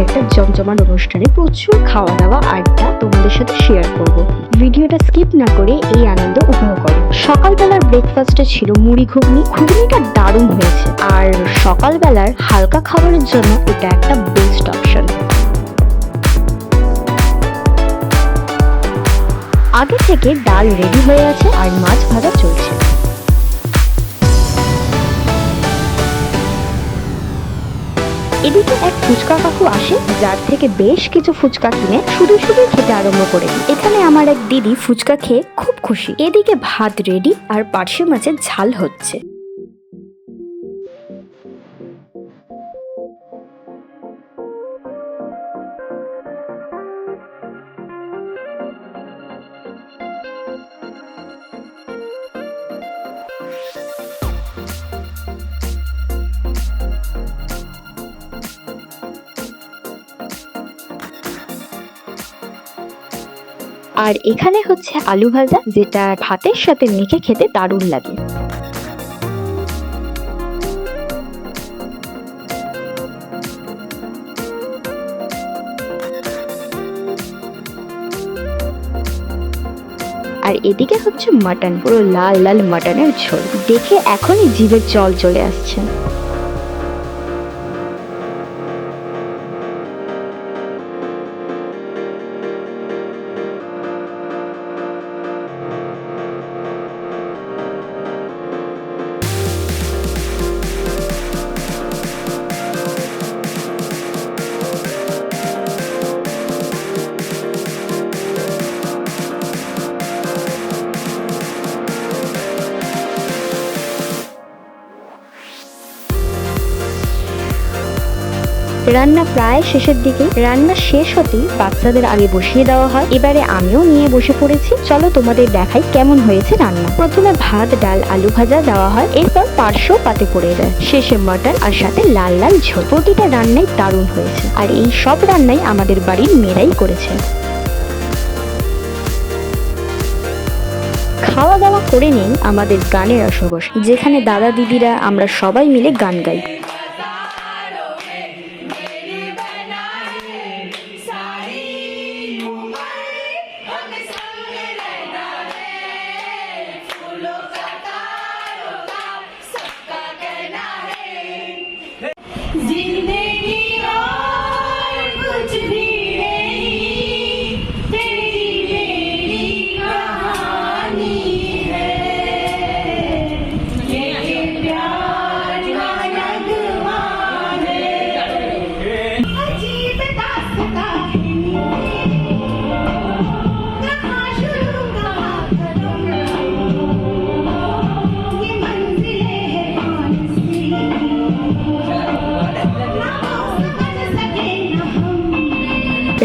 একটা জমজমাট অনুষ্ঠানে প্রচুর খাওয়া দাওয়া আড্ডা তোমাদের সাথে শেয়ার করব। ভিডিওটা স্কিপ না করে এই আনন্দ উপভোগ করো। সকালবেলার ব্রেকফাস্টে ছিল মুড়ি ঘুগনি। ঘুগনিটা দারুণ হয়েছে, আর সকালবেলার হালকা খাবারের জন্য এটা একটা বেস্ট অপশন। আগে থেকে ডাল রেডি হয়ে আছে আর মাছ ভাজা চলছে। এদিকে এক ফুচকা কাকু আসে, যার থেকে বেশ কিছু ফুচকা কিনে শুধু শুধু খেতে আরম্ভ করে। এখানে আমার এক দিদি ফুচকা খেয়ে খুব খুশি। এদিকে ভাত রেডি আর পার্শে মাছের ঝাল হচ্ছে। আর এখানে হচ্ছে আলু ভাজা, যেটা ভাতের সাথে মেখে খেতে দারুণ লাগে। আর এদিকে হচ্ছে মাটন, পুরো লাল লাল মাটনের ঝোল। দেখে এখনই জিভের জল চলে আসছে। রান্না প্রায় শেষের দিকে। রান্না শেষ হতেই বাচ্চাদের আগে বসিয়ে দেওয়া হয়। এবারে আমিও নিয়ে বসে পড়েছি। চলো তোমাদের দেখাই কেমন হয়েছে রান্না। প্রথমে ভাত, ডাল, আলু ভাজা দেওয়া হয়, এরপর পার্শ্ব পাতে পড়ে যায়, শেষে মাটন আর সাথে লাল লাল ঝোল। প্রতিটা রান্নাই দারুণ হয়েছে, আর এই সব রান্নাই আমাদের বাড়ির মেয়েরাই করেছে। খাওয়া দাওয়া করে নেই আমাদের গানের রসবস, যেখানে দাদা দিদিরা আমরা সবাই মিলে গান গাই।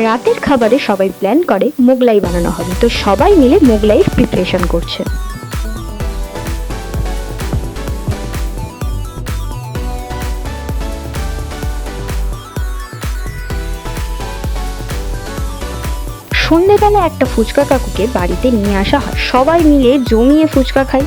রাতের খাবারে সবাই প্ল্যান করে মোগলাই বানানো হবে, তো সবাই মিলে মোগলাইয়ের প্রিপারেশন করছে। সন্ধ্যেবেলা একটা ফুচকা কাকুকে বাড়িতে নিয়ে আসা হয়, সবাই মিলে জমিয়ে ফুচকা খাই।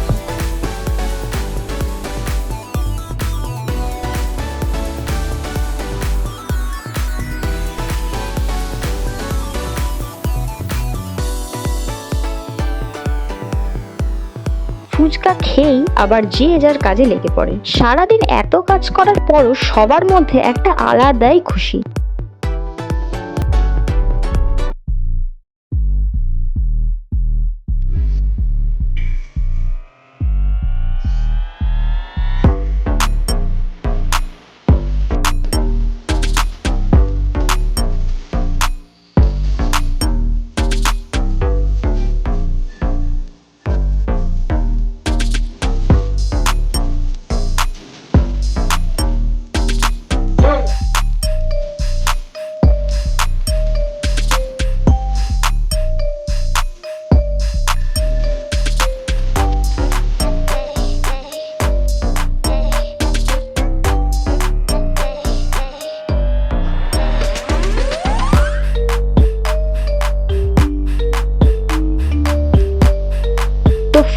ফুচকা খেয়েই আবার যে যার কাজে লেগে পড়ে। সারাদিন এত কাজ করার পরও সবার মধ্যে একটা আলাদাই খুশি।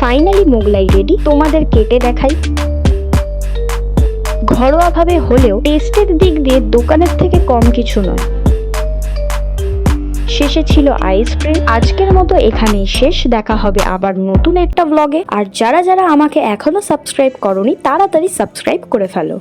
ফাইনালি মোগলাই রেডি, তোমাদের কেটে দেখাই। ঘরোয়া ভাবে হলেও টেস্টের দিক দিয়ে দোকানের থেকে কম কিছু নয়। শেষে ছিল আইসক্রিম। আজকের মতো এখানেই শেষ, দেখা হবে আবার নতুন একটা ব্লগে। আর যারা যারা আমাকে এখনো সাবস্ক্রাইব করোনি তাড়াতাড়ি সাবস্ক্রাইব করে ফেলো।